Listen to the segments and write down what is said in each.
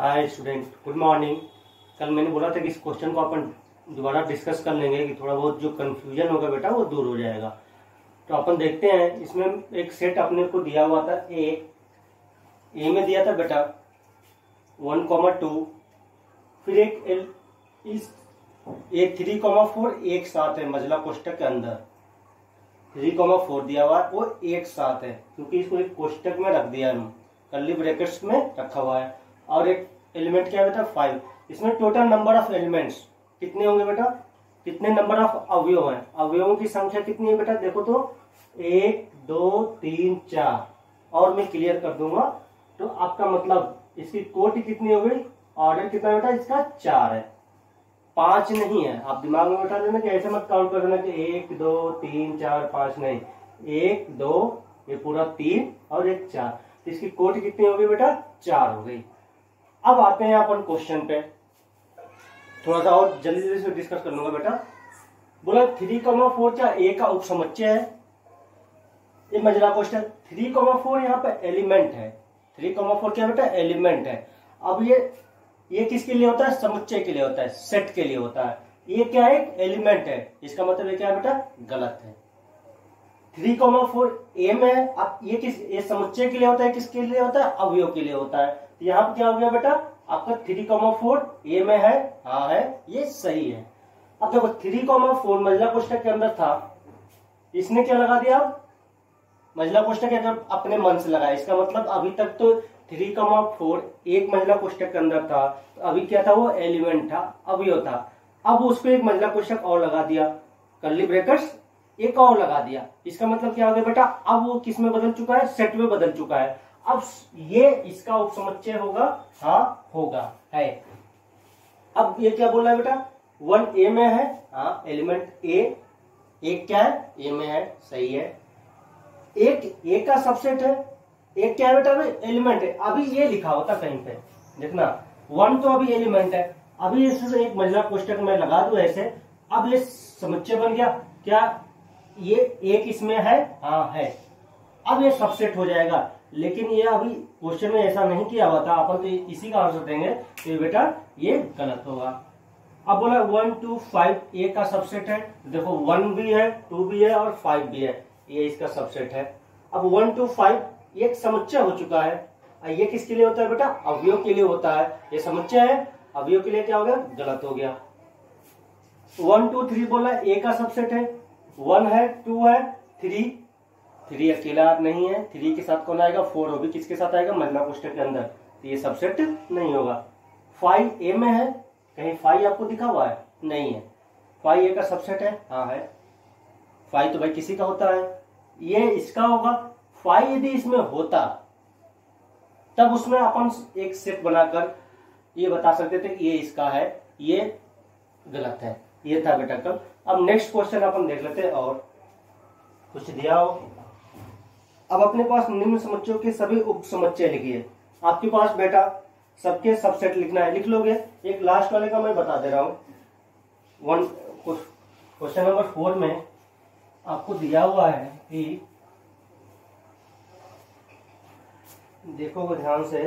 Hi student, good morning. कल मैंने बोला था कि इस क्वेश्चन को अपन दोबारा डिस्कस कर लेंगे कि थोड़ा बहुत जो कंफ्यूजन होगा बेटा वो दूर हो जाएगा। तो अपन देखते हैं, इसमें एक सेट अपने को दिया हुआ था ए में दिया था बेटा 1,2, फिर एक 3,4 एक साथ है मजला कोष्टक के अंदर 3,4 दिया हुआ है, वो एक साथ है क्योंकि इसको एक कोष्टक में रख दिया है, कर्ली ब्रैकेट्स में रखा हुआ है। और एक एलिमेंट क्या है बेटा 5। इसमें टोटल नंबर ऑफ एलिमेंट्स कितने होंगे बेटा, कितने नंबर ऑफ अवयव हैं, अवयवों की संख्या कितनी है बेटा, देखो तो 1 2 3 4 और मैं क्लियर कर दूंगा। तो आपका मतलब इसकी कोटि कितनी हो गई, ऑर्डर कितना बेटा इसका 4 है, 5 नहीं है। आप दिमाग में बैठा लेना कि ऐसे मत काउंट कर देना कि 1 2 3 4 5 नहीं, 1 2 ये पूरा 3 और एक 4, इसकी कोटि कितनी हो गई बेटा 4 हो गई। अब आते हैं अपन क्वेश्चन पे, थोड़ा सा और जल्दी जल्दी से डिस्कस कर लूंगा बेटा। बोला 3,4 क्या ए का उपसमुच्चय है, ये मजला कोष्टक 3,4 यहाँ पे एलिमेंट है, 3,4 क्या बेटा एलिमेंट है। अब ये किसके लिए होता है, समुच्चय के लिए होता है, सेट के लिए होता है। ये क्या है, एक एलिमेंट है, इसका मतलब ये क्या है बेटा गलत है। 3,4 ए में है, अब ये समुच्चय के लिए होता है, किसके लिए होता है, अवयव के लिए होता है। तो यहाँ पे क्या हो गया बेटा आपका 3,4 ए में है, हाँ है, ये सही है। अब देखो 3,4 मजला कोष्टक के अंदर था, इसने क्या लगा दिया, मजला कोष्टक के अंदर अपने मन से लगाया, इसका मतलब अभी तक तो 3,4 एक मजला कोष्टक के अंदर था, तो अभी क्या था वो एलिमेंट था, अवयव था। अब उसको एक मजला कोष्टक और लगा दिया, कर्ली ब्रैकेट्स एक और लगा दिया, इसका मतलब क्या हो गया बेटा, अब वो किस में बदल चुका है, सेट में बदल चुका है। अब ये इसका उपसमुच्चय होगा, हाँ होगा, है। अब ये क्या बोल रहा है बेटा 1 ए में है, हाँ एलिमेंट ए, एक क्या है ए में है, सही है। एक ए का सबसेट है, एक क्या है बेटा एलिमेंट है। अभी ये लिखा होता कहीं पे देखना 1 तो अभी एलिमेंट है, अभी इससे एक मजला कोष्टक में लगा दो ऐसे, अब ये समुच्चय बन गया। क्या ये एक इसमें है, हाँ है, अब ये सबसेट हो जाएगा। लेकिन ये अभी क्वेश्चन में ऐसा नहीं किया हुआ था, अपन तो इसी का आंसर देंगे, तो बेटा ये गलत होगा। अब बोला 1 2 5 ए का सबसेट है, देखो 1 भी है, 2 भी है और 5 भी है, ये इसका सबसेट है। अब 1 2 5 एक समुच्चय हो चुका है, ये किसके लिए होता है बेटा, अवयव के लिए होता है। ये समुच्चय है, अवयव के लिए क्या हो गया, गलत हो गया। 1 2 3 बोला ए का सबसेट है, 1 है 2 है 3 अकेला नहीं है, 3 के साथ कौन आएगा 4, वो भी किसके साथ आएगा मजला कोष्टक के अंदर, तो ये सबसेट नहीं होगा। 5 ए में है, कहीं 5 आपको दिखा हुआ है, नहीं है, 5 ए का सबसेट है, हाँ है, 5 तो भाई किसी का होता है, ये इसका होगा। 5 यदि इसमें होता तब उसमें अपन एक सेट बनाकर ये बता सकते थे कि ये इसका है, ये गलत है, ये था बेटा कल। अब नेक्स्ट क्वेश्चन अपन देख लेते हैं और कुछ दिया हो। अब अपने पास निम्न समुच्चयों के सभी उप समुच्चय लिखिए। आपके पास बेटा सबके सबसेट लिखना है, लिख लोगे। एक लास्ट वाले का मैं बता दे रहा हूं, क्वेश्चन नंबर 4 में आपको दिया हुआ है कि देखो ध्यान से,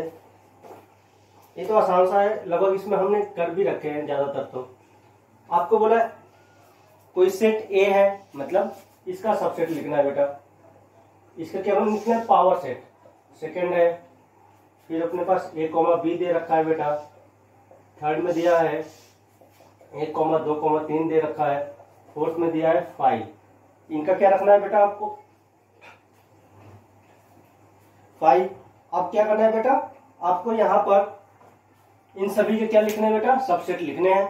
ये तो आसान सा है, लगभग इसमें हमने कर भी रखे हैं ज्यादातर। तो आपको बोला कोई सेट ए है, मतलब इसका सबसेट लिखना है बेटा, इसका क्या लिखना है, पावर सेट। सेकंड है, फिर अपने पास a, b दे रखा है बेटा, थर्ड में दिया है 1, 2, 3 दे रखा है, फोर्थ में दिया है 5। इनका क्या रखना है बेटा आपको 5। अब क्या करना है बेटा, आपको यहां पर इन सभी के क्या लिखने हैं बेटा, सबसेट लिखने हैं।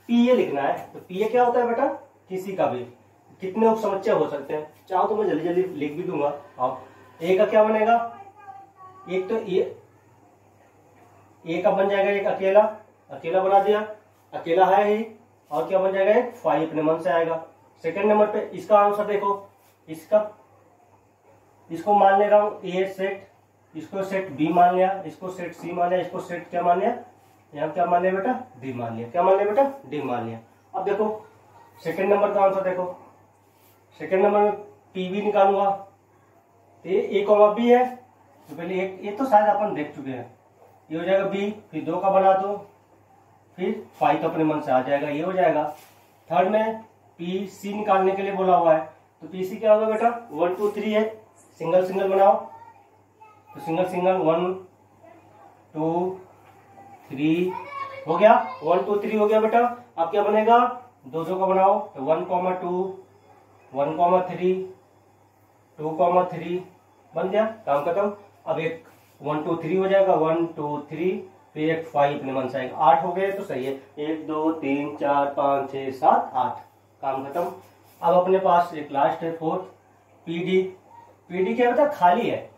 पी ए लिखना है, तो पी ए क्या होता है बेटा, किसी का भी, कितने उपसमुच्चय हो सकते हैं, चाहो तो मैं जल्दी जल्दी लिख भी दूंगा। अब ए का क्या बनेगा, एक तो ए का बन जाएगा एक अकेला बना दिया, अकेला है ही, और क्या बन जाएगा एक 5 अपने मन से आएगा। सेकंड नंबर पे इसका आंसर देखो, इसको मान ले रहा हूं ए सेट, इसको सेट बी मान लिया, इसको सेट सी मान लिया, इसको सेट क्या मान लिया, यहाँ क्या मान लिया बेटा डी मान लिया, क्या मान लिया बेटा डी मान लिया। अब देखो सेकंड नंबर का आंसर देखो, सेकंड नंबर में पी भी निकालूंगा, ए बी है, तो पहले एक, ये तो शायद अपन देख चुके हैं, ये हो जाएगा बी, फिर 2 का बना दो, फिर 5 तो अपने मन से आ जाएगा, ये हो जाएगा। थर्ड में पी सी निकालने के लिए बोला हुआ है, तो पी सी क्या होगा बेटा 1 2 3 है, सिंगल सिंगल बनाओ, तो सिंगल सिंगल 1 2 3 हो गया, 1 2 3 हो गया बेटा। अब क्या बनेगा 2 2 का बनाओ, तो 1 2 1 3 2 3 बन गया, काम खत्म। अब एक 1 2 3 हो जाएगा, 1 2 3, फिर एक 5 अपने मन से आएगा, 8 हो गए तो सही है, 1 2 3 4 5 6 7 8, काम खत्म। अब अपने पास एक लास्ट है 4 पीडी। पीडी क्या होता है खाली है,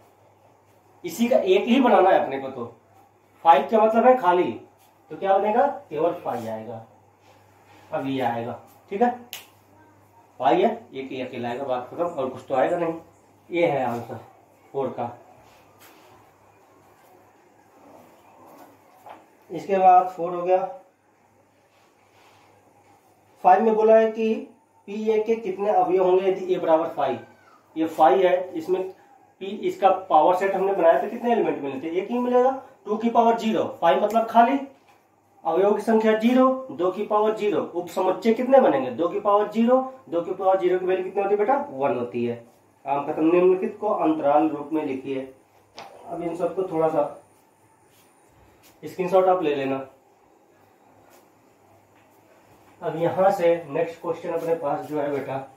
इसी का एक ही बनाना है अपने को, तो 5 का मतलब है खाली, तो क्या बनेगा केवल 5 आएगा। अब ये आएगा, ठीक है 5 है, एक ही अकेला आएगा, बात खत्म, और कुछ तो आएगा नहीं। ये है आंसर 4 का। इसके बाद 4 हो गया। 5 में बोला है कि पी ए के कितने अवयव होंगे यदि ए बराबर 5। ये 5 है, इसमें पी इसका पावर सेट हमने बनाया था, कितने एलिमेंट मिले थे, एक ही मिलेगा, 2 की पावर 0, 5 मतलब खाली, अवयव की संख्या 0, 2 की पावर 0, उपसमुच्चय कितने बनेंगे 2 की पावर 0, 2 की पावर 0 की वैल्यू कितनी होती है बेटा 1 होती है। काम खत्म। निम्नलिखित को अंतराल रूप में लिखिए। अब इन सबको थोड़ा सा स्क्रीनशॉट आप ले लेना। अब यहां से नेक्स्ट क्वेश्चन अपने पास जो है बेटा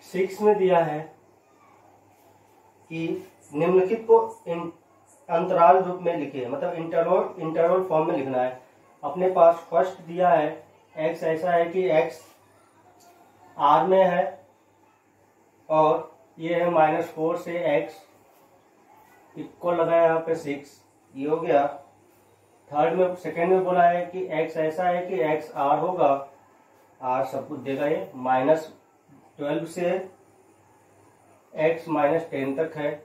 6 में दिया है कि निम्नलिखित को अंतराल रूप में लिखिए, मतलब इंटरवल फॉर्म में लिखना है। अपने पास फर्स्ट दिया है x ऐसा है कि x r में है, और ये है -4 से x इक्वल लगाया यहाँ पे 6, ये हो गया। थर्ड में सेकेंड में बोला है कि x ऐसा है कि x r होगा, r सब कुछ देगा, ये -12 से x -10 तक है।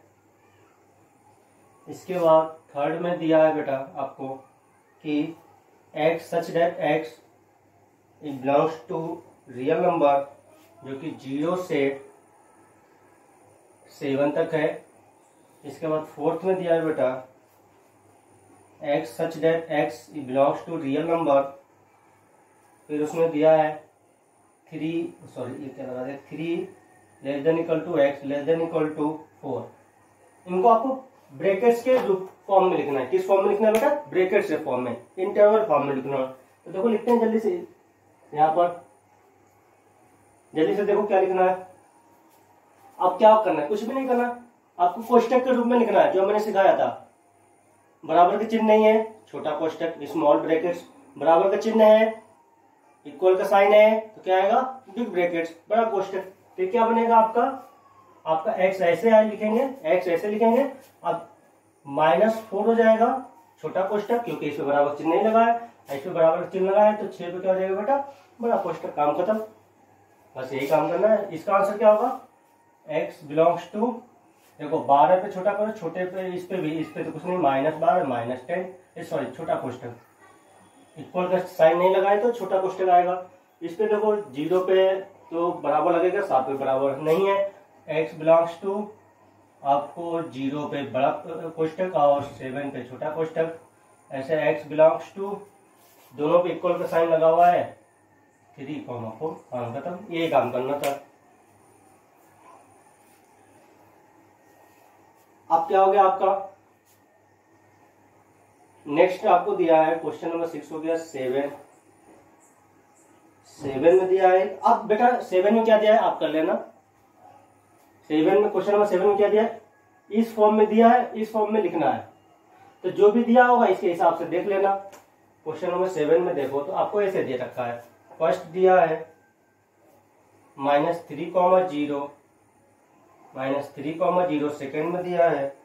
इसके बाद थर्ड में दिया है बेटा आपको कि x such that x it belongs to real number, जो कि 0 से 7 तक है। इसके बाद फोर्थ में दिया है बेटा x such that x it belongs to real number, फिर उसमें दिया है 3 less than equal to x less than equal to 4। इनको आपको ब्रैकेट्स के रूप फॉर्म में लिखना है। किस फॉर्म में लिखना है बेटा ब्रैकेट्स के फॉर्म में, इंटरवल फॉर्म में लिखना है। तो देखो लिखते हैं जल्दी से, यहाँ पर जल्दी से देखो क्या लिखना है। अब क्या करना है, कुछ भी नहीं करना, आपको कोष्टक के रूप में लिखना है जो मैंने सिखाया था। बराबर का चिन्ह नहीं है, छोटा कोष्टक स्मॉल ब्रैकेट्स, बराबर का चिन्ह है, इक्वल का साइन है, तो क्या आएगा बिग ब्रैकेट्स, बड़ा कोष्टक। तो क्या बनेगा आपका x ऐसे लिखेंगे, x ऐसे लिखेंगे। अब -4 हो जाएगा छोटा कोष्टक, क्योंकि इसमें बराबर चिन्ह नहीं लगा है, इसमें बराबर चिन्ह लगा है, तो 6 पे क्या हो जाएगा बेटा बड़ा कोष्टक, काम खत्म। बस यही काम करना है। इसका आंसर क्या होगा x बिलोंग्स टू, देखो 12 पे छोटा करो, छोटे पे इस पे भी, इस पे तो कुछ नहीं, -12 -10, सॉरी छोटा कोष्टक, इक्वल का साइन नहीं लगाए तो छोटा कोष्टक आएगा। इस पे देखो 0 पे तो बराबर लगेगा, 7 पे बराबर नहीं है। x बिलोंग्स टू आपको 0 पे बड़ा कोष्टक और 7 पे छोटा कोष्टक, ऐसे x बिलोंग्स टू दोनों पे इक्वल का साइन लगा हुआ है, 3, 4, काम खत्म। ये काम करना था। अब क्या हो गया आपका नेक्स्ट आपको दिया है क्वेश्चन नंबर 6 हो गया 7 में दिया है। अब बेटा 7 में क्या दिया है आप कर लेना। 7 में क्वेश्चन नंबर 7 में क्या दिया है, इस फॉर्म में दिया है, इस फॉर्म में लिखना है। तो जो भी दिया होगा इसके हिसाब से देख लेना। क्वेश्चन नंबर 7 में देखो तो आपको ऐसे दे रखा है, फर्स्ट दिया है -3,0 सेकेंड में दिया है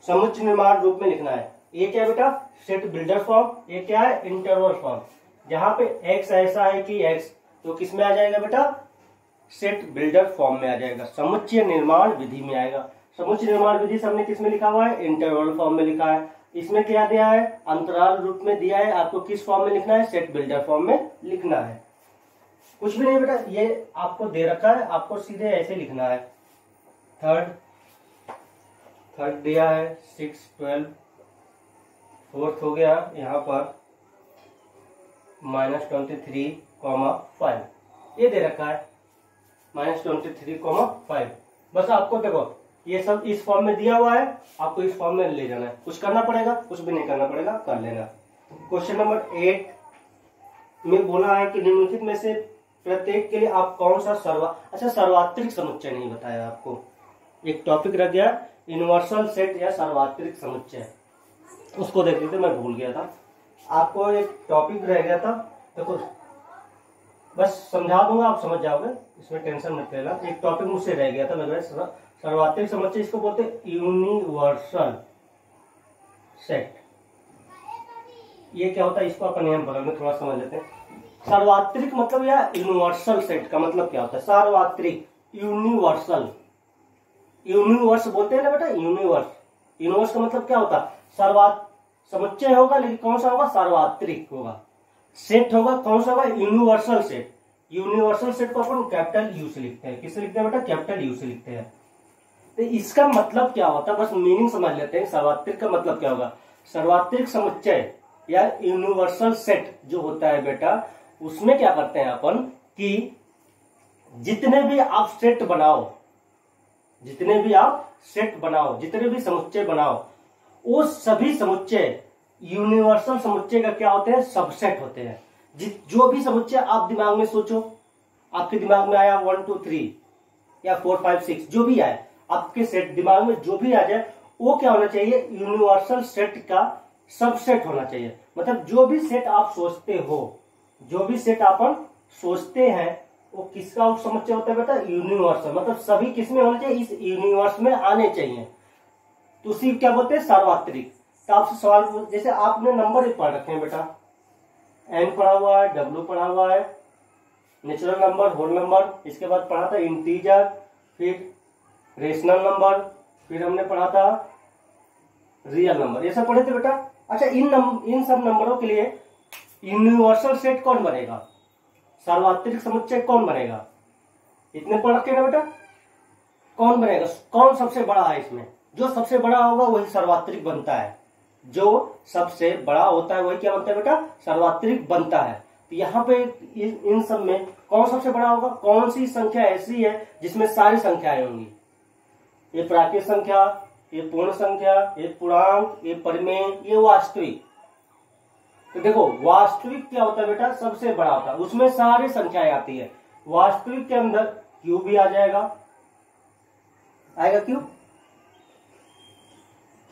समुच्चय निर्माण रूप में लिखना है। ये क्या बेटा सेट बिल्डर फॉर्म, ये क्या है इंटरवल फॉर्म। जहां पे x ऐसा है कि x, तो किस में आ जाएगा बेटा सेट बिल्डर फॉर्म में आ जाएगा, समुच्चय निर्माण विधि में आएगा। समुच्चय निर्माण विधि हमने किस में लिखा हुआ है इंटरवल फॉर्म में लिखा है। इसमें क्या दिया है अंतराल रूप में दिया है, आपको किस फॉर्म में लिखना है सेट बिल्डर फॉर्म में लिखना है। कुछ भी नहीं बेटा, ये आपको दे रखा है, आपको सीधे ऐसे लिखना है। थर्ड थर्ड दिया है 6, 12, फोर्थ हो गया यहाँ पर -23,5 ये दे रखा है -23,5। बस आपको देखो ये सब इस फॉर्म में दिया हुआ है, आपको इस फॉर्म में ले जाना है। कुछ करना पड़ेगा? कुछ भी नहीं करना पड़ेगा, कर लेना। क्वेश्चन नंबर 8 में बोला है कि निम्नलिखित में से प्रत्येक के लिए आप कौन सा सर्वात्रिक समुच्चय नहीं बताया आपको। एक टॉपिक रह गया यूनिवर्सल सेट या सर्वात्रिक समुच्चय, उसको देख लेते, मैं भूल गया था। आपको एक टॉपिक रह गया था, देखो बस समझा दूंगा, आप समझ जाओगे, इसमें टेंशन मत लेना। एक टॉपिक मुझसे रह गया था, लग रहा है सर्वात्रिक समुच्चय, इसको बोलते हैं यूनिवर्सल सेट। ये क्या होता है, इसको अपन नियम बगल में थोड़ा समझ लेते हैं। सार्वत्रिक मतलब या यूनिवर्सल सेट का मतलब क्या होता है? सार्वत्रिक, यूनिवर्सल, यूनिवर्स बोलते हैं ना बेटा, यूनिवर्स। यूनिवर्स का मतलब क्या होता है? सर्वात समुच्चय होगा, लेकिन कौन सा होगा? सार्वत्रिक होगा। सेट होगा, कौन सा होगा? Universal set. यूनिवर्सल सेट को अपन कैपिटल यू से लिखते हैं। किससे लिखते हैं बेटा? कैपिटल यू से लिखते हैं। तो इसका मतलब क्या होता है, बस मीनिंग समझ लेते हैं। सार्वत्रिक का मतलब क्या होगा? सार्वत्रिक समुच्चय या यूनिवर्सल सेट जो होता है बेटा, उसमें क्या करते हैं अपन कि जितने भी आप सेट बनाओ, जितने भी आप सेट बनाओ, जितने भी समुच्चय बनाओ, वो सभी समुच्चय यूनिवर्सल समुच्चय का क्या होते हैं? सबसेट होते हैं। जो भी समुच्चय आप दिमाग में सोचो, आपके दिमाग में आया 1, 2, 3 या 4, 5, 6, जो भी आए आपके सेट दिमाग में, जो भी आ जाए, वो क्या होना चाहिए? यूनिवर्सल सेट का सबसेट होना चाहिए। मतलब जो भी सेट आप सोचते हो, जो भी सेट अपन सोचते हैं, वो किसका उप समुच्चय होता है बेटा? यूनिवर्सल। मतलब सभी किसमें होने चाहिए? इस यूनिवर्स में आने चाहिए, तो उसी क्या बोलते हैं? सार्वत्रिक। तो आपसे सवाल, जैसे आपने नंबर पढ़ रखे हैं बेटा, एन पढ़ा हुआ है, डब्ल्यू पढ़ा हुआ है, नेचुरल नंबर, होल नंबर, इसके बाद पढ़ा था इंटीजर, फिर रेशनल नंबर, फिर हमने पढ़ा था रियल नंबर, ये सब पढ़े थे बेटा। अच्छा, इन सब नंबरों के लिए यूनिवर्सल सेट कौन बनेगा? सार्वत्रिक समुच्चय कौन बनेगा? इतने पढ़ रखे ना बेटा, कौन बनेगा? कौन सबसे बड़ा है इसमें? जो सबसे बड़ा होगा वही सर्वात्रिक बनता है। जो सबसे बड़ा होता है वही क्या बनता है बेटा? सर्वात्रिक बनता है। तो यहाँ पे इन सब में कौन सबसे बड़ा होगा? कौन सी संख्या ऐसी है जिसमें सारी संख्याएं होंगी? ये प्राकृत संख्या, ये पूर्ण संख्या, ये पूर्णांक, ये परिमेय, ये वास्तविक। तो देखो वास्तविक क्या होता है बेटा? सबसे बड़ा होता है, उसमें सारी संख्याएं आती है। वास्तविक के अंदर क्यू भी आ जाएगा, आएगा क्यू,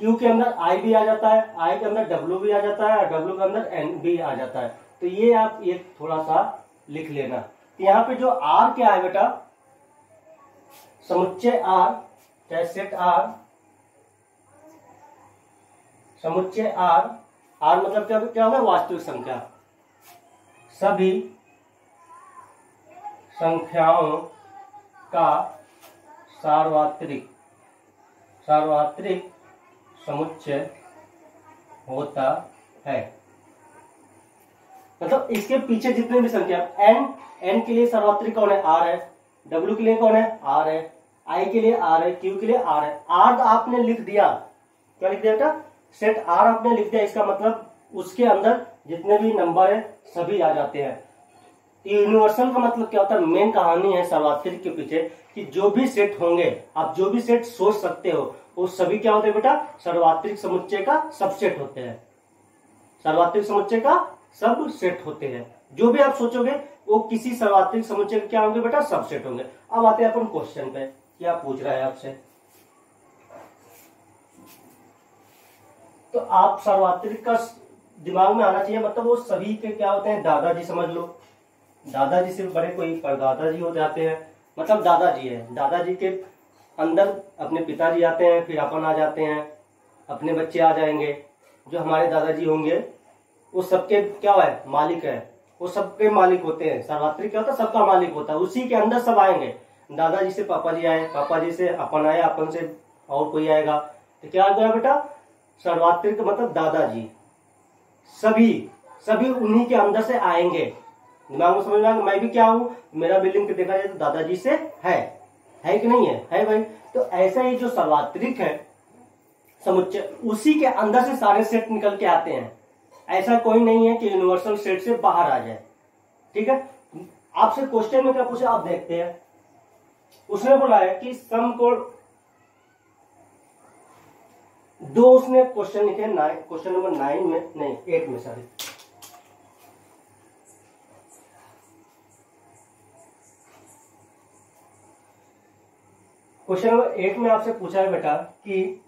क्यू के अंदर आई भी आ जाता है, आई के अंदर डब्ल्यू भी आ जाता है, और डब्ल्यू के अंदर एन भी आ जाता है। तो ये आप एक थोड़ा सा लिख लेना। तो यहाँ पे जो आर क्या है बेटा? समुच्चय आर, चाहे सेट आर, समुच्चय आर, आर मतलब क्या होगा? वास्तविक संख्या। सभी संख्याओं का सार्वत्रिक समुच्चय होता है। मतलब इसके पीछे जितने भी संख्या, एन के लिए सार्वत्रिक कौन है? आर है। डब्ल्यू के लिए कौन है? आर है। आई के लिए आर है। क्यू के लिए आर है। आर आपने लिख दिया, क्या लिख दिया बेटा? सेट आर आपने लिख दिया, इसका मतलब उसके अंदर जितने भी नंबर है सभी आ जाते हैं। यूनिवर्सल का मतलब क्या होता है? मेन कहानी है सार्वत्रिक के पीछे कि जो भी सेट होंगे, आप जो भी सेट सोच सकते हो, वो सभी क्या होते हैं बेटा? सार्वत्रिक समुच्चय का सबसेट होते हैं। सार्वत्रिक समुच्चय का सब सेट होते हैं। जो भी आप सोचोगे वो किसी सार्वत्रिक समुच्चय क्या होंगे बेटा? सबसेट होंगे। अब आते हैं अपन क्वेश्चन पे, क्या पूछ रहा है आपसे। तो आप सार्वत्रिक का दिमाग में आना चाहिए, मतलब वो सभी के क्या होते हैं? दादाजी समझ लो। दादाजी से बड़े कोई परदादा जी हो जाते हैं, मतलब दादाजी है। दादाजी के अंदर अपने पिताजी आते हैं, फिर अपन आ जाते हैं, अपने बच्चे आ जाएंगे। जो हमारे दादाजी होंगे वो सबके क्या है? मालिक है। वो सबके मालिक होते हैं। सार्वत्रिक क्या होता है? सबका मालिक होता है। उसी के अंदर सब आएंगे। दादाजी से पापा जी आए, पापा जी से अपन आए, अपन से और कोई आएगा। तो क्या आ गया बेटा? सार्वत्रिक मतलब दादाजी, सभी उन्हीं के अंदर से आएंगे। दिमाग में समझ में आएगा, मैं भी क्या हूं? मेरा बिल्डिंग पे देखा जाए तो दादाजी से है कि नहीं है? है भाई। तो ऐसा ही जो सार्वत्रिक है समुच्चय, उसी के अंदर से सारे सेट निकल के आते हैं। ऐसा कोई नहीं है कि यूनिवर्सल सेट से बाहर आ जाए। ठीक है, आपसे क्वेश्चन में क्या पूछा आप देखते हैं। उसने बोला है कि समकोण, दो उसने क्वेश्चन लिखे, क्वेश्चन नंबर 9 में, नहीं 8 में, सॉरी। क्वेश्चन नंबर 8 में आपसे पूछा है बेटा कि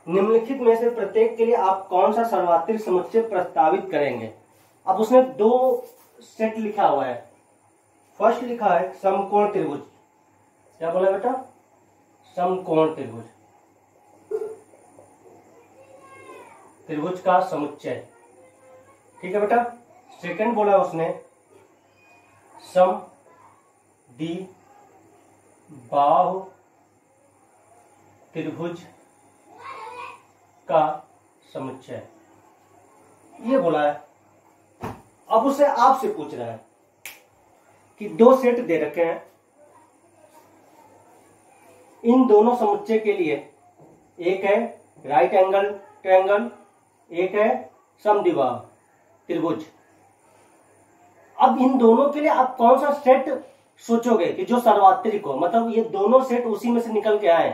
निम्नलिखित में से प्रत्येक के लिए आप कौन सा सर्वात्रिक समुच्चय प्रस्तावित करेंगे। अब उसने दो सेट लिखा हुआ है। फर्स्ट लिखा है समकोण त्रिभुज। क्या बोला बेटा? समकोण त्रिभुज, त्रिभुज का समुच्चय। ठीक है बेटा। सेकंड बोला उसने समद्विबाहु त्रिभुज का समुच्चय, ये बोला है। अब उसे आपसे पूछ रहा है कि दो सेट दे रखे हैं, इन दोनों समुच्चय के लिए एक है राइट एंगल ट्रायंगल, एक है समद्विबाहु त्रिभुज। अब इन दोनों के लिए आप कौन सा सेट सोचोगे कि जो सर्वात्रिक हो, मतलब ये दोनों सेट उसी में से निकल के आए।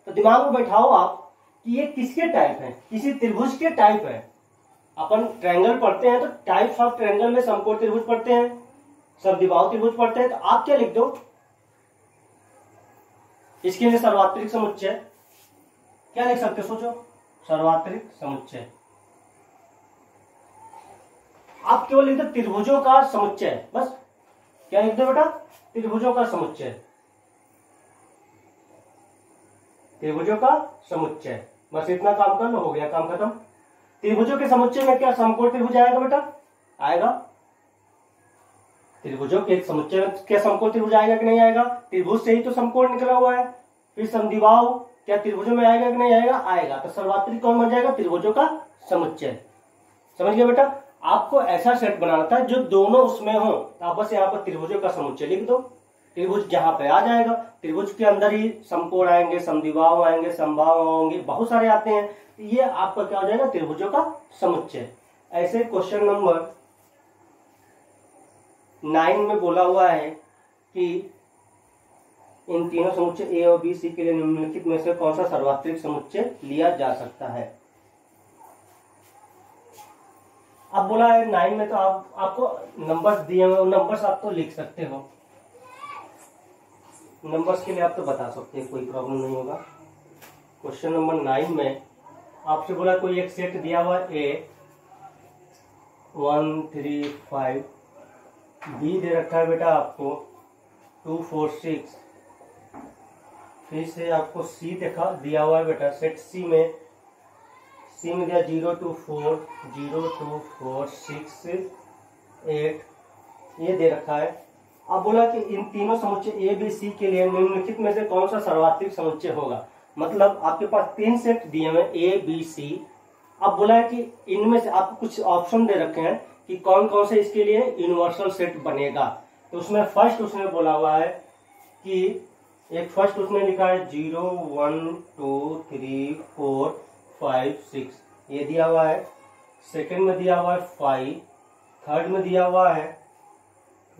तो दिमाग में बैठाओ आप कि ये किसके टाइप है, किसी त्रिभुज के टाइप है। अपन ट्रायंगल पढ़ते हैं तो टाइप्स ऑफ ट्रायंगल में समकोण त्रिभुज पढ़ते हैं, समद्विबाहु त्रिभुज पढ़ते हैं। तो आप क्या लिख दो इसके लिए? सर्वात्रिक समुच्चय। क्या लिख सकते हो सोचो? सर्वात्रिक समुच्चय। आप केवल लिख दो त्रिभुजों का समुच्चय, बस। क्या लिख दो बेटा? त्रिभुजों का समुच्चय, त्रिभुजों का समुच्चय। बस इतना काम कर लो, हो गया काम खत्म। त्रिभुजों के समुच्चय में क्या समकोण त्रिभुज आएगा बेटा? आएगा। त्रिभुजों के समुच्चय में क्या समकोण त्रिभुज आएगा कि नहीं आएगा? त्रिभुज से ही तो समकोण निकला हुआ है। फिर समद्विबाहु क्या त्रिभुजों में आएगा कि नहीं आएगा? आएगा। तो सर्वात्रिक कौन बन जाएगा? त्रिभुजों का समुच्चय। समझ गए बेटा? आपको ऐसा सेट बनाना था जो दोनों उसमें हो। तो आप बस यहाँ पर त्रिभुजों का समुच्चय लिख दो, त्रिभुज जहां पे आ जाएगा। त्रिभुज के अंदर ही समकोण आएंगे, समद्विबाहु आएंगे, समबाहु होंगे, बहुत सारे आते हैं। ये आपका क्या हो जाएगा? त्रिभुजों का समुच्चय। ऐसे क्वेश्चन नंबर 9 में बोला हुआ है कि इन तीनों समुच्चय ए और बी सी के लिए निम्नलिखित में से कौन सा सर्वात्रिक समुच्चय लिया जा सकता है। अब बोला है 9 में, तो आपको नंबर्स दिए हुए, नंबर्स आप तो लिख सकते हो। नंबर्स के लिए आप तो बता सकते हैं, कोई प्रॉब्लम नहीं होगा। क्वेश्चन नंबर 9 में आपसे बोला कोई एक सेट दिया हुआ ए 1 3 5, बी दे रखा है बेटा आपको 2 4 6, फिर से आपको सी दिया हुआ है बेटा। सेट सी में दिया 0 2 4 0 2 4 6 8, ये दे रखा है। अब बोला कि इन तीनों समुच्चय ए बी सी के लिए निम्नलिखित में से कौन सा सर्वात्रिक समुच्चय होगा। मतलब आपके पास 3 सेट दिए हुए ए बी सी। अब बोला है कि इनमें से आपको कुछ ऑप्शन दे रखे हैं कि कौन कौन से इसके लिए यूनिवर्सल सेट बनेगा। तो उसमें फर्स्ट उसने बोला हुआ है कि एक फर्स्ट उसने लिखा है 0 1 2 3 4 5 6, ये दिया हुआ है। सेकंड में दिया हुआ है 5, थर्ड में दिया हुआ है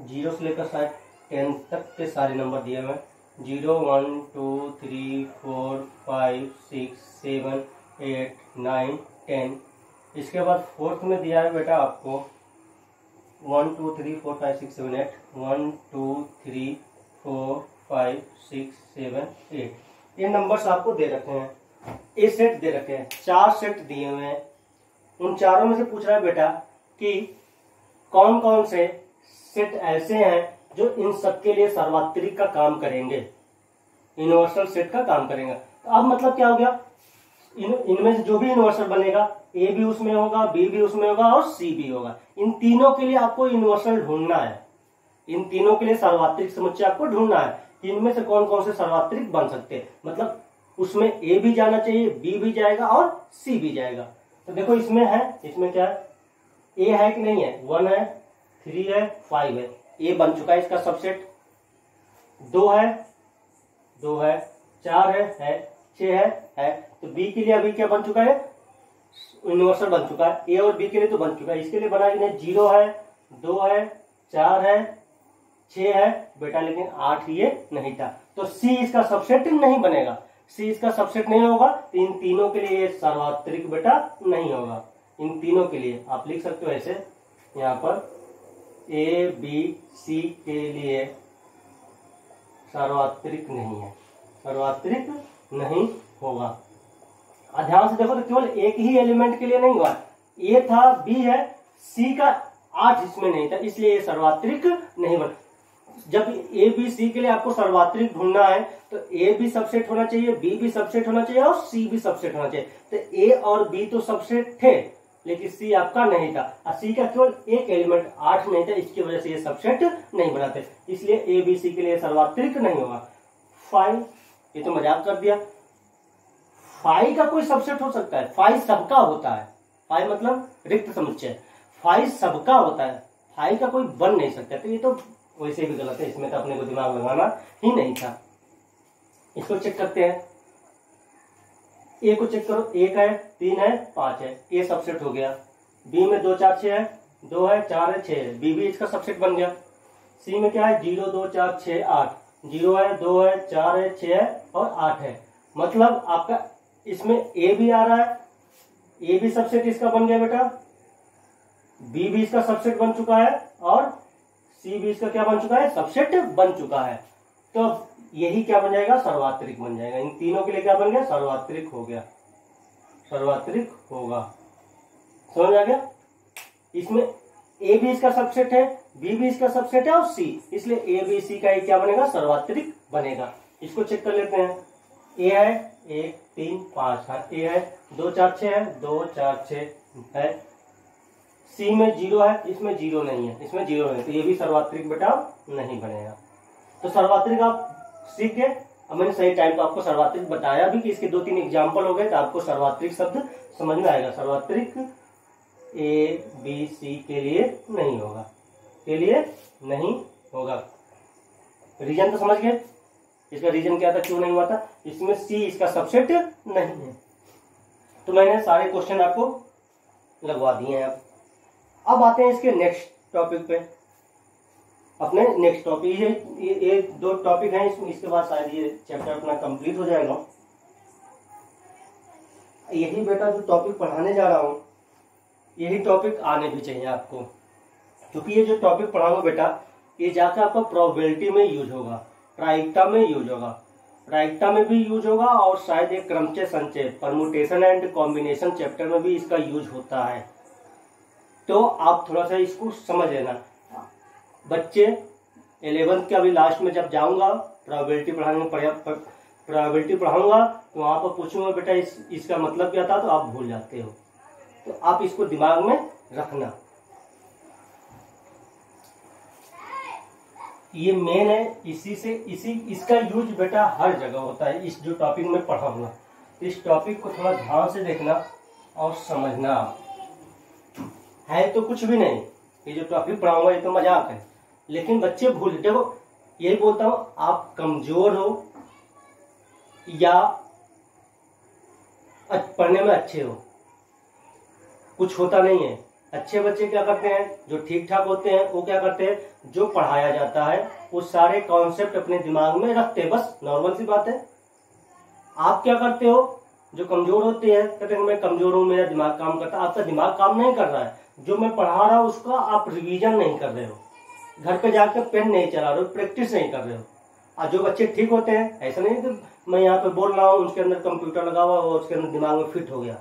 0 से लेकर शायद 10 तक के सारे नंबर दिए हुए हैं। 0 1 2 3 4 5 6 7 8 9 10। इसके बाद फोर्थ में दिया है बेटा आपको 1 2 3 4 5 6 7 8, 1 2 3 4 5 6 7 8, ये नंबर्स आपको दे रखे हैं। ए सेट दे रखे हैं, 4 सेट दिए हुए हैं। उन चारों में से पूछ रहा है बेटा कि कौन कौन से सेट ऐसे हैं जो इन सबके लिए सर्वात्रिक का काम करेंगे, यूनिवर्सल सेट का काम करेंगे। तो अब मतलब क्या हो गया? इनमें से जो भी यूनिवर्सल बनेगा, ए भी उसमें होगा, बी भी उसमें होगा और सी भी होगा। इन तीनों के लिए आपको यूनिवर्सल ढूंढना है, इन तीनों के लिए सर्वात्रिक समुच्चय आपको ढूंढना है। इनमें से कौन कौन से सर्वात्रिक बन सकते हैं, मतलब उसमें ए भी जाना चाहिए, बी भी जाएगा और सी भी जाएगा। तो देखो इसमें है, इसमें क्या है? ए है कि नहीं है? 1 है, 3 है, 5 है, ए बन चुका है इसका सबसेट। 2 है, 4 है, 6 है। तो बी के लिए अभी क्या बन चुका है, यूनिवर्सल बन चुका है। ए और बी के लिए तो बन चुका है, इसके लिए बना कि नहीं, 0 है, 2 है, 4 है, 6 है बेटा, लेकिन 8 ये नहीं था। तो सी इसका सबसेट नहीं बनेगा, सी इसका सबसेट नहीं होगा। तो इन तीनों के लिए सार्वत्रिक बेटा नहीं होगा। इन तीनों के लिए आप लिख सकते हो ऐसे, यहाँ पर ए बी सी के लिए सार्वत्रिक नहीं है, सार्वत्रिक नहीं होगा। ध्यान से देखो तो केवल एक ही एलिमेंट के लिए नहीं हुआ, ए था, बी है, सी का 8 इसमें नहीं था, इसलिए ये सर्वात्रिक नहीं बना। जब ए बी सी के लिए आपको सर्वात्रिक ढूंढना है तो ए भी सबसेट होना चाहिए, बी भी सबसेट होना चाहिए और सी भी सबसेट होना चाहिए। तो ए और बी तो सबसेट थे, लेकिन सी आपका नहीं था, और सी का केवल एक एलिमेंट 8 नहीं था, इसकी वजह से ये सबसेट नहीं बनाते, इसलिए ए बी सी के लिए सर्वात्रिक नहीं होगा। 5 ये तो मजाक कर दिया, 5 का कोई सबसेट हो सकता है, 5 सबका होता है, 5 मतलब रिक्त समुच्चय, 5 सबका होता है, 5 का कोई बन नहीं सकता। तो ये तो वैसे भी गलत है, इसमें तो अपने को दिमाग लगाना ही नहीं था। इसको चेक करते हैं, ए को चेक करो, 1 है, 3 है, 5 है, ए सबसेट हो गया। बी में 2 4 6 है, 2 है, 4 है, 6 है, बी भी इसका सबसेट बन गया। सी में क्या है, 0 2 4 6 8, 0 है, 2 है, 4 है, 6 है और 8 है। मतलब आपका इसमें ए भी आ रहा है, ए भी सबसेट इसका बन गया बेटा, बी भी इसका सबसेट बन चुका है और सी भी इसका क्या बन चुका है, सबसेट बन चुका है। तो यही क्या बन जाएगा, सर्वात्रिक बन जाएगा। इन तीनों के लिए क्या बन गया, सर्वात्रिक हो गया, सर्वात्रिक होगा। समझ आ गया। इसमें ए भी इसका सबसेट है, बी भी इसका सबसेट है और सी, इसलिए ए बी सी का क्या बनेगा, सर्वात्रिक बनेगा। इसको चेक कर लेते हैं। ए है 1 3 5 है, ए है 2 4 6 है, 2 4 6 है। सी में 0 है, इसमें 0 नहीं है, इसमें 0 नहीं, तो ये भी सर्वात्रिक बेटा नहीं बनेगा। तो सर्वात्रिक आप सीख गए। अब मैंने सही टाइम पे आपको सर्वात्रिक बताया भी कि इसके 2-3 एग्जाम्पल हो गए, तो आपको सर्वात्रिक शब्द समझ में आएगा। सर्वात्रिक ए बी सी के लिए नहीं होगा, के लिए नहीं होगा। रीजन तो समझ गए, इसका रीजन क्या था, क्यों नहीं हुआ था, इसमें सी इसका सबसेट नहीं है। तो मैंने सारे क्वेश्चन आपको लगवा दिए हैं। अब आते हैं इसके नेक्स्ट टॉपिक पे, अपने नेक्स्ट टॉपिक, ये 2 टॉपिक हैं, इसके बाद शायद ये चैप्टर अपना कंप्लीट हो जाएगा। यही बेटा जो टॉपिक पढ़ाने जा रहा हूं, यही टॉपिक आने भी चाहिए आपको, क्योंकि ये जो टॉपिक पढ़ाऊंगा बेटा, ये जाकर आपका प्रोबेबिलिटी में यूज होगा, प्रायिकता में यूज होगा, प्रायिकता में भी यूज होगा, और शायद एक क्रमचय संचय परमुटेशन एंड कॉम्बिनेशन चैप्टर में भी इसका यूज होता है। तो आप थोड़ा सा इसको समझ लेना। बच्चे 11th के अभी लास्ट में जब जाऊंगा प्रोबेबिलिटी पढ़ाने, प्रोबेबिलिटी पढ़ाऊंगा, तो वहां पर पूछूंगा बेटा इसका मतलब क्या था, तो आप भूल जाते हो, तो आप इसको दिमाग में रखना। ये मेन है, इसका यूज बेटा हर जगह होता है। इस जो टॉपिक में पढ़ाऊंगा, इस टॉपिक को थोड़ा ध्यान से देखना और समझना। है तो कुछ भी नहीं, ये जो टॉपिक पढ़ाऊंगा ये तो मजाक है, लेकिन बच्चे भूल, देखो यही बोलता हूं, आप कमजोर हो या पढ़ने में अच्छे हो, कुछ होता नहीं है। अच्छे बच्चे क्या करते हैं, जो ठीक ठाक होते हैं, वो क्या करते हैं, जो पढ़ाया जाता है वो सारे कॉन्सेप्ट अपने दिमाग में रखते हैं, बस नॉर्मल सी बात है। आप क्या करते हो, जो कमजोर होते हैं, कहते हैं मैं कमजोर हूं, मेरा दिमाग काम करता है, आपका दिमाग काम नहीं कर रहा है। जो मैं पढ़ा रहा हूं उसका आप रिवीजन नहीं कर रहे हो, घर पे जाकर पेन नहीं चला रहे हो, प्रैक्टिस नहीं कर रहे हो। और जो बच्चे ठीक होते हैं, ऐसा नहीं कि मैं यहाँ पे बोल रहा हूँ, उसके अंदर कंप्यूटर लगा हुआ और उसके अंदर दिमाग में फिट हो गया,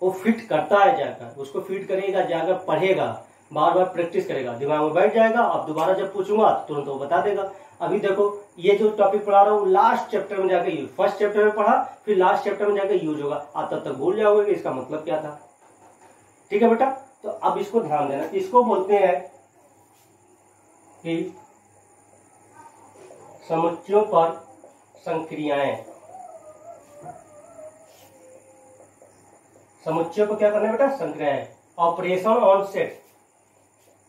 वो फिट करता है, जाकर उसको फिट करेगा, जाकर पढ़ेगा, बार बार प्रैक्टिस करेगा, दिमाग में बैठ जाएगा। अब दोबारा जब पूछूंगा तुरंत वो बता देगा। अभी देखो ये जो टॉपिक पढ़ा रहा हूँ लास्ट चैप्टर में जाकर यूज, फर्स्ट चैप्टर में पढ़ा फिर लास्ट चैप्टर में जाकर यूज होगा, आप तब तक भूल जाओगे कि इसका मतलब क्या था। ठीक है बेटा, तो अब इसको ध्यान देना। इसको बोलते हैं कि समुच्चयों पर संक्रियाएं। समुच्चयों पर क्या करना है बेटा, संक्रियाएं। Operation on set,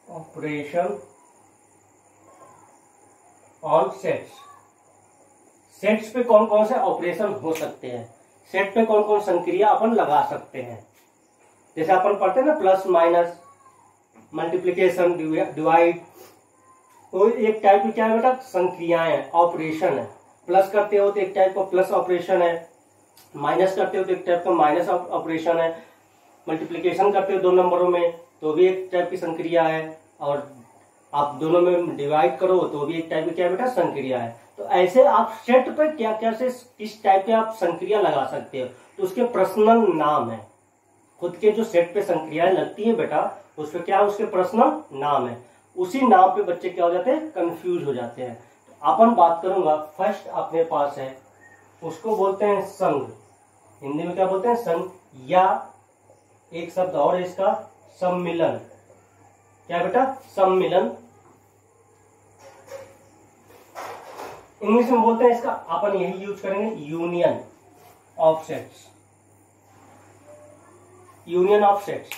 operation on sets, sets पे कौन कौन से ऑपरेशन हो सकते हैं, सेट पे कौन कौन संक्रिया अपन लगा सकते हैं। जैसे अपन पढ़ते हैं ना प्लस माइनस, मल्टीप्लीकेशन, डिवाइड, तो एक टाइप की क्या है बेटा, संक्रियाएं, ऑपरेशन है। प्लस करते हो तो एक टाइप का प्लस ऑपरेशन है, माइनस करते हो तो एक टाइप का माइनस ऑपरेशन है, मल्टीप्लीकेशन करते हो दो नंबरों में तो भी एक टाइप की संक्रिया है, और आप दोनों में डिवाइड करो तो भी एक टाइप की क्या है बेटा, संक्रिया है। तो ऐसे आप सेट पर क्या क्या से किस टाइप के आप संक्रिया लगा सकते हो, तो उसके पर्सनल नाम है। खुद के जो सेट पे संक्रियाएं लगती है बेटा, उसपे क्या है, उसके पर्सनल नाम है। उसी नाम पे बच्चे क्या हो जाते हैं, कंफ्यूज हो जाते हैं। तो अपन बात करूंगा, फर्स्ट अपने पास है, उसको बोलते हैं संघ। हिंदी में क्या बोलते हैं, संघ, या एक शब्द और है इसका, सम्मिलन। क्या है बेटा, सम्मिलन। इंग्लिश में बोलते हैं इसका, अपन यही यूज करेंगे, union of sets, union of sets.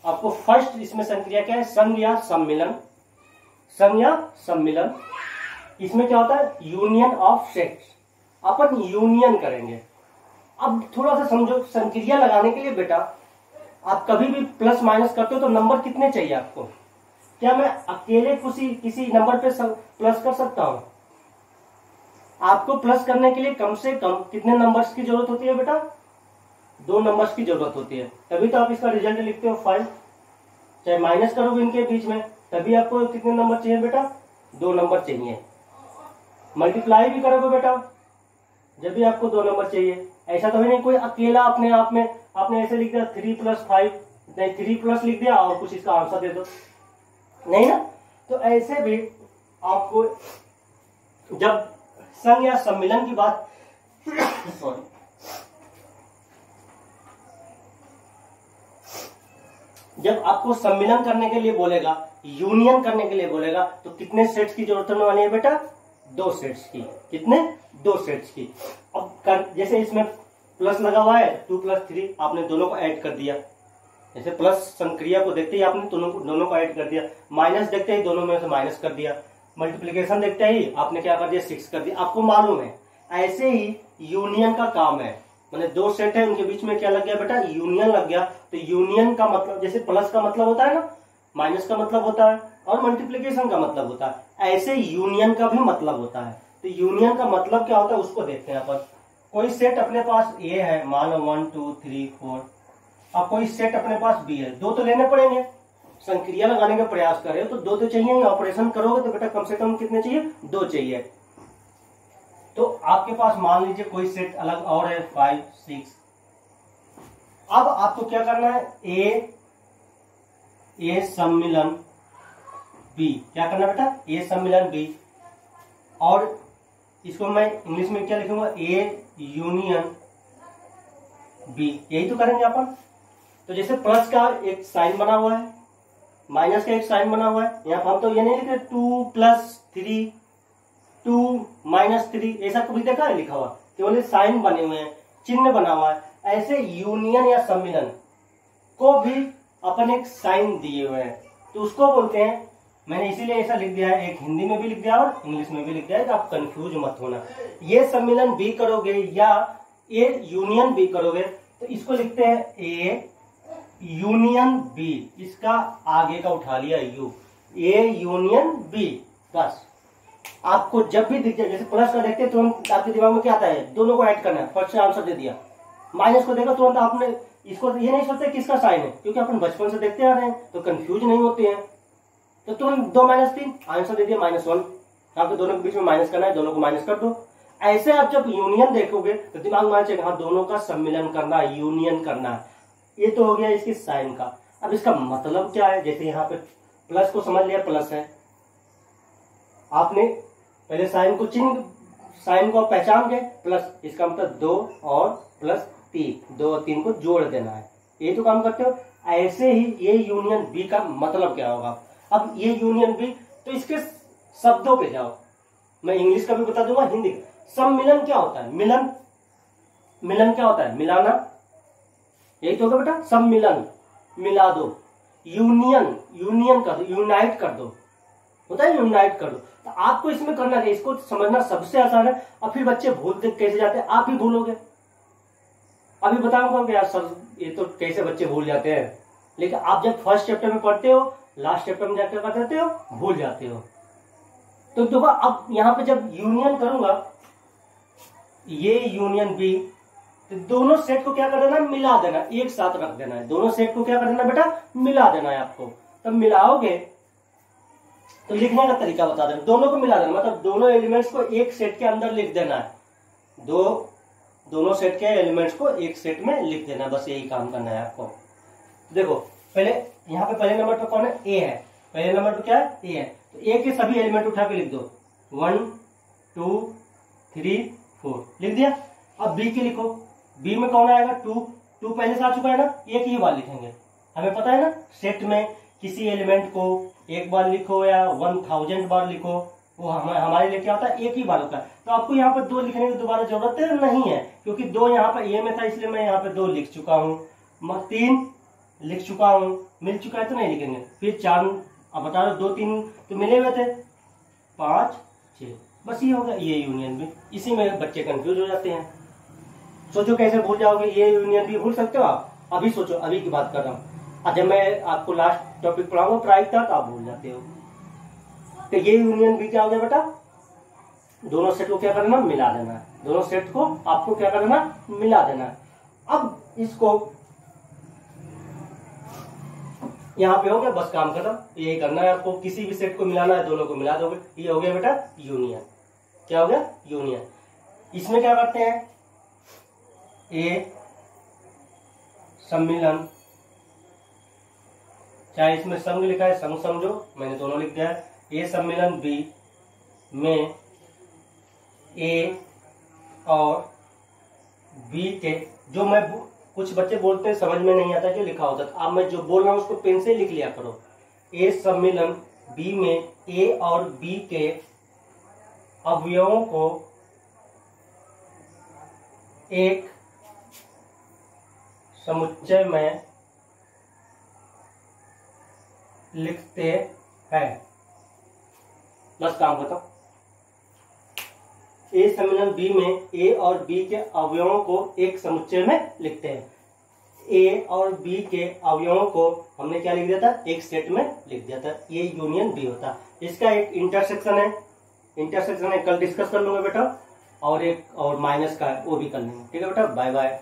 आपको फर्स्ट इसमें संक्रिया क्या है, संघ या सम्मिलन, संघ या सम्मिलन। इसमें क्या होता है, union of sets, upon union करेंगे। अब थोड़ा सा समझो, संक्रिया लगाने के लिए बेटा आप कभी भी प्लस माइनस करते हो तो नंबर कितने चाहिए आपको। क्या मैं अकेले किसी नंबर पे प्लस कर सकता हूं। आपको प्लस करने के लिए कम से कम कितने नंबर्स की जरूरत होती है बेटा, 2 नंबर्स की जरूरत होती है, तभी तो आप इसका रिजल्ट लिखते हो 5। चाहे माइनस करोगे इनके बीच में, तभी आपको कितने नंबर चाहिए बेटा, 2 नंबर चाहिए। मल्टीप्लाई भी करोगे बेटा, जब भी आपको 2 नंबर चाहिए। ऐसा तो है नहीं कोई अकेला अपने आप में आपने ऐसे लिख दिया 3 + 5, नहीं 3 प्लस लिख दिया और कुछ इसका आंसर दे दो, नहीं ना। तो ऐसे भी आपको जब संघ या सम्मिलन की बात सॉरी, जब आपको सम्मिलन करने के लिए बोलेगा, यूनियन करने के लिए बोलेगा, तो कितने सेट्स की जरूरत होने वाली है बेटा, 2 सेट्स की। कितने, 2 सेट्स की। अब जैसे इसमें प्लस लगा हुआ है, 2 + 3, आपने दोनों को ऐड कर दिया। जैसे प्लस संक्रिया को देखते ही आपने दोनों को ऐड कर दिया, माइनस देखते ही दोनों में से माइनस कर दिया, मल्टीप्लीकेशन देखते ही आपने क्या कर दिया, 6 कर दिया। आपको मालूम है ऐसे ही यूनियन का काम है, मैंने 2 सेट है उनके बीच में क्या लग गया बेटा, यूनियन लग गया। तो यूनियन का मतलब, जैसे प्लस का मतलब होता है ना, माइनस का मतलब होता है, और मल्टीप्लीकेशन का मतलब होता है, ऐसे यूनियन का भी मतलब होता है। तो यूनियन का मतलब क्या होता है उसको देखते हैं अपन। कोई सेट अपने पास ए है, मान लो 1 2 3 4, अब कोई सेट अपने पास बी है, 2 तो लेने पड़ेंगे। संक्रिया लगाने का प्रयास कर रहे हो तो 2 तो चाहिए, ऑपरेशन करोगे तो बेटा कम से कम कितने चाहिए, 2 चाहिए। तो आपके पास मान लीजिए कोई सेट अलग और है 5 6। अब आपको क्या करना है, ए सम्मिलन बी, क्या करना है बेटा, ए सम्मिलन बी, और इसको मैं इंग्लिश में क्या लिखूंगा, ए यूनियन बी, यही तो करेंगे अपन। तो जैसे प्लस का एक साइन बना हुआ है, माइनस का एक साइन बना हुआ है, यहाँ पर हम तो ये नहीं लिखे 2 + 3 2 - 3, ऐसा कभी देखा है लिखा हुआ, केवल साइन बने हुए हैं, चिन्ह बना हुआ है। ऐसे यूनियन या सम्मिलन को भी अपन एक साइन दिए हुए हैं, तो उसको बोलते हैं, मैंने इसीलिए ऐसा लिख दिया है, एक हिंदी में भी लिख दिया और इंग्लिश में भी लिख दिया है, कि आप कंफ्यूज मत होना। ये सम्मिलन बी करोगे या ए यूनियन बी करोगे, तो इसको लिखते हैं ए यूनियन बी, इसका आगे का उठा लिया यू, ए यूनियन बी। बस आपको जब भी दिख जाए, जैसे प्लस का देखते हैं तुरंत आपके दिमाग में क्या आता है, दोनों को ऐड करना है, फर्स्ट से आंसर दे दिया। माइनस को देखा तुरंत आपने इसको ये नहीं सोचते किसका साइन है, क्योंकि अपन बचपन से देखते आ रहे हैं तो कंफ्यूज नहीं होते हैं। तो तुरंत 2 - 3 आंसर दे दिया -1, आपको दोनों के बीच में माइनस करना है, दोनों को माइनस कर दो। ऐसे आप जब यूनियन देखोगे तो दिमाग में आना चाहिए, हाँ दोनों का सम्मिलन करना, यूनियन करना। ये तो हो गया इसके साइन का। अब इसका मतलब क्या है, जैसे यहाँ पे प्लस को समझ लिया, प्लस है, आपने पहले साइन को साइन को पहचान गए, प्लस इसका मतलब 2 और +3, 2 और 3 को जोड़ देना है, ये तो काम करते हो। ऐसे ही ये यूनियन बी का मतलब क्या होगा। अब ये यूनियन बी, तो इसके शब्दों पे जाओ, मैं इंग्लिश का भी बता दूंगा, हिंदी का। सम्मिलन क्या होता है, मिलन क्या होता है, मिलाना, यही तो होगा बेटा, सम्मिलन मिला दो। यूनियन कर दो, यूनाइट कर दो, होता है, यूनाइट कर दो। तो आपको इसमें करना है, इसको समझना सबसे आसान है। और फिर बच्चे भूलते कैसे जाते हैं, आप ही भूलोगे। अभी बताऊंगा कि यार सर ये तो कैसे बच्चे भूल जाते हैं, लेकिन आप जब फर्स्ट चैप्टर में पढ़ते हो, लास्ट चैप्टर में जाकर कर देते हो, भूल जाते हो। तो देखो अब यहाँ पे जब यूनियन करूंगा, ये यूनियन बी, तो दोनों सेट को क्या कर देना, मिला देना, एक साथ रख देना है। दोनों सेट को क्या कर देना बेटा, मिला देना है आपको। तब मिलाओगे तो लिखने का तरीका बता देना, दोनों को मिला देना, मतलब दोनों एलिमेंट्स को एक सेट के अंदर लिख देना है। दोनों सेट के एलिमेंट्स को एक सेट में लिख देना, बस यही काम करना है आपको। देखो पहले यहाँ पे पहले नंबर पर कौन है, ए है। पहले नंबर पर क्या है, ए है। तो ए के सभी एलिमेंट उठा के लिख दो, 1 2 3 4 लिख दिया। अब बी के लिखो, बी में कौन आएगा, 2 पहले से आ चुका है ना, एक ही बार लिखेंगे। हमें पता है ना, सेट में किसी एलिमेंट को एक बार लिखो या 1000 बार लिखो, वो हमारे लिए क्या होता है, एक ही बार होता है। तो आपको यहाँ पर 2 लिखने की दोबारा जरूरत नहीं है, क्योंकि 2 यहाँ पर ए में था, इसलिए मैं यहाँ पे 2 लिख चुका हूँ। 3 लिख चुका हूँ, मिल चुका है तो नहीं लिखेंगे। फिर 4, अब बता दो 2 3 तो मिले हुए थे, 5 6, बस ये हो गया ये यूनियन भी। इसी में बच्चे कंफ्यूज हो जाते हैं। सोचो कैसे भूल जाओगे, ये यूनियन भी भूल सकते हो आप। अभी सोचो, अभी की बात कर रहा हूँ। जब मैं आपको लास्ट टॉपिक पढ़ाऊंगा प्राइक का, तो आप भूल जाते हो। तो ये यूनियन भी क्या हो गया बेटा, दोनों सेट को क्या करना, मिला देना है। दोनों सेट को आपको क्या करना, मिला देना है। अब इसको यहाँ पे हो गया, बस काम खत्म। यही करना है आपको, किसी भी सेट को मिलाना है, दोनों को मिला दोगे, ये हो गया बेटा यूनियन। क्या हो गया, यूनियन। इसमें क्या करते हैं, ए सम्मिलन, चाहे इसमें संग लिखा है, संग समझो, मैंने दोनों लिख दिया है। ए सम्मिलन बी में ए और बी के, जो मैं कुछ बच्चे बोलते हैं समझ में नहीं आता जो लिखा होता है, अब मैं जो बोल रहा हूं उसको पेन से लिख लिया करो। ए सम्मिलन बी में ए और बी के अवयवों को एक समुच्चय में लिखते हैं, बस काम खत्म। ए सम्मिलन बी में ए और बी के अवयवों को एक समुच्चय में लिखते हैं। ए और बी के अवयवों को हमने क्या लिख दिया था, एक सेट में लिख दिया था, ये यूनियन बी होता। इसका एक इंटरसेक्शन है, कल डिस्कस कर लूंगा बेटा, और एक और माइनस का है, वो भी कर लेंगे। ठीक है बेटा, बाय बाय।